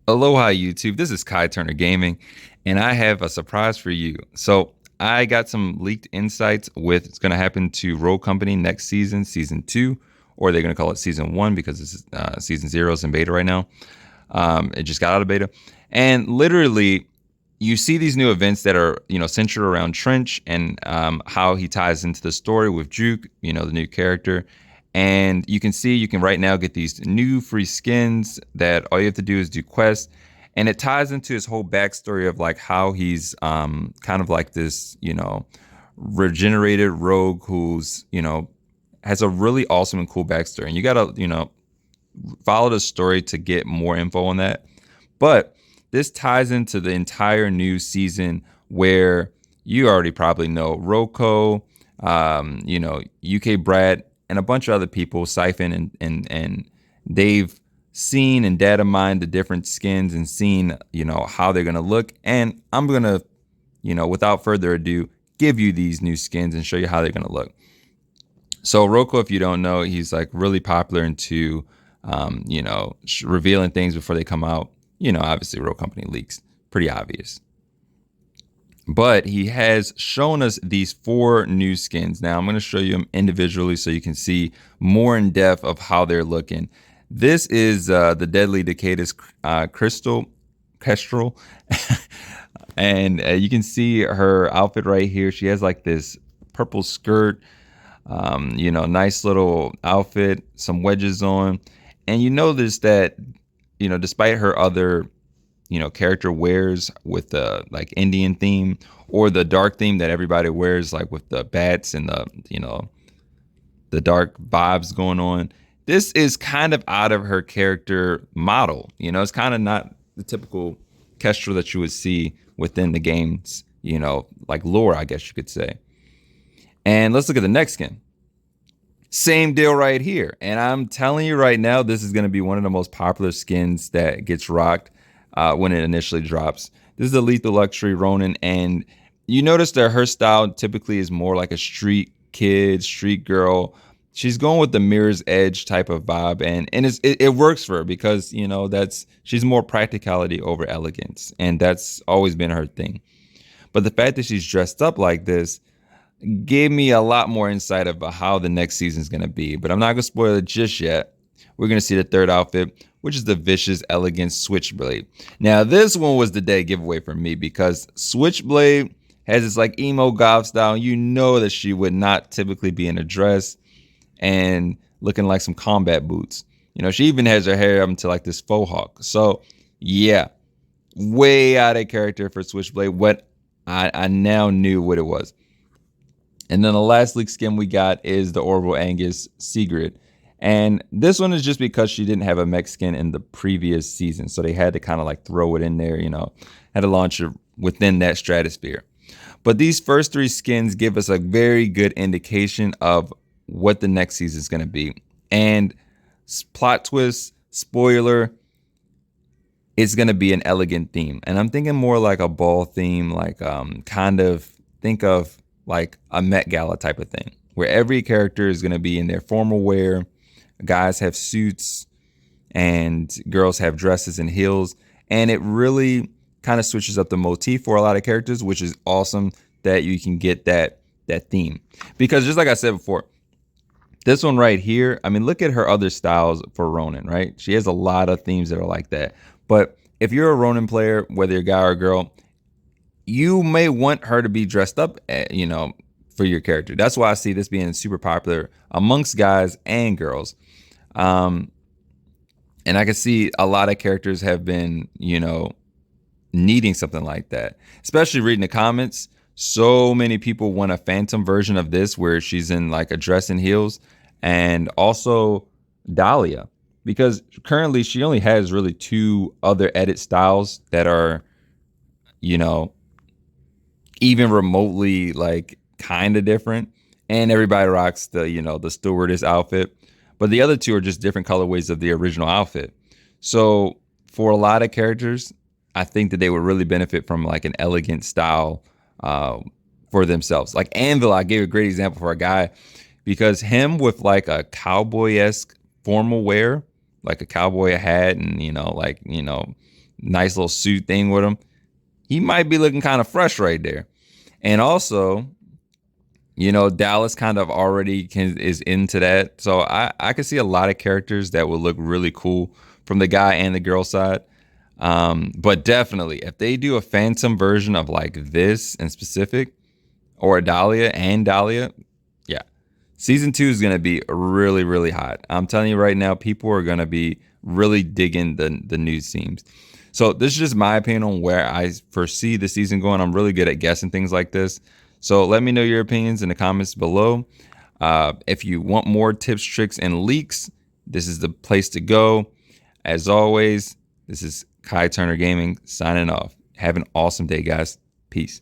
Aloha YouTube, this is Kai Turner Gaming, and I have a surprise for you. So I got some leaked insights with what's going to happen to Rogue Company next season, season 2, or they're going to call it season 1 because it's season 0 is in beta right now. It just got out of beta. And literally, you see these new events that are, centered around Trench and how he ties into the story with Juke, the new character. And you can right now get these new free skins that all you have to do is do quests. And it ties into his whole backstory of like how he's kind of like this, regenerated rogue who's, has a really awesome and cool backstory. And you got to, follow the story to get more info on that. But this ties into the entire new season where you already probably know Roko, UK Brad, and a bunch of other people, Siphon, and they've seen and data mined the different skins and seen, how they're going to look. And I'm going to, without further ado, give you these new skins and show you how they're going to look. So Roko, if you don't know, he's like really popular into, revealing things before they come out. Obviously Rogue Company leaks, pretty obvious. But he has shown us these 4 new skins. Now I'm going to show you them individually so you can see more in depth of how they're looking. This is the Deadly Decatus Kestrel. And you can see her outfit right here. She has like this purple skirt, nice little outfit, some wedges on. And you notice that, despite her other character wears with the like Indian theme or the dark theme that everybody wears, like with the bats and the dark vibes going on. This is kind of out of her character model. It's kind of not the typical Kestrel that you would see within the game's, like lore, I guess you could say. And let's look at the next skin. Same deal right here. And I'm telling you right now, this is going to be one of the most popular skins that gets rocked when it initially drops. This is the Lethal Luxury Ronin, and you notice that her style typically is more like a street kid, street girl. She's going with the Mirror's Edge type of vibe, and it works for her because she's more practicality over elegance, and that's always been her thing. But the fact that she's dressed up like this gave me a lot more insight about how the next season is going to be. But I'm not going to spoil it just yet. We're going to see the third outfit, which is the Vicious Elegance Switchblade. Now, this one was the dead giveaway for me because Switchblade has this like emo goth style. You know that she would not typically be in a dress and looking like some combat boots. She even has her hair up into like this faux hawk. So, yeah, way out of character for Switchblade. What I now knew what it was. And then the last leak skin we got is the Orbital Angus Sigrid. And this one is just because she didn't have a mech skin in the previous season. So they had to kind of like throw it in there, had to launch it within that stratosphere. But these first 3 skins give us a very good indication of what the next season is going to be. And plot twist, spoiler, it's going to be an elegant theme. And I'm thinking more like a ball theme, like think of like a Met Gala type of thing, where every character is going to be in their formal wear. Guys have suits and girls have dresses and heels. And it really kind of switches up the motif for a lot of characters, which is awesome that you can get that theme. Because just like I said before, this one right here, I mean, look at her other styles for Ronin, right? She has a lot of themes that are like that. But if you're a Ronin player, whether you're a guy or a girl, you may want her to be dressed up, for your character. That's why I see this being super popular amongst guys and girls. And I can see a lot of characters have been, needing something like that, especially reading the comments. So many people want a phantom version of this where she's in like a dress and heels, and also Dahlia, because currently she only has really 2 other edit styles that are, even remotely like kind of different, and everybody rocks the the stewardess outfit, but the other 2 are just different colorways of the original outfit. So for a lot of characters, I think that they would really benefit from like an elegant style for themselves. Like Anvil, I gave a great example for a guy, because him with like a cowboy-esque formal wear, like a cowboy hat and nice little suit thing with him, he might be looking kind of fresh right there. And also, Dallas kind of already is into that. So I can see a lot of characters that would look really cool from the guy and the girl side. But definitely, if they do a Phantom version of like this in specific, or Dahlia and Dahlia, yeah, season 2 is gonna be really, really hot. I'm telling you right now, people are gonna be really digging the new themes. So this is just my opinion on where I foresee the season going. I'm really good at guessing things like this. So let me know your opinions in the comments below. If you want more tips, tricks, and leaks, this is the place to go. As always, this is Kai Turner Gaming signing off. Have an awesome day, guys. Peace.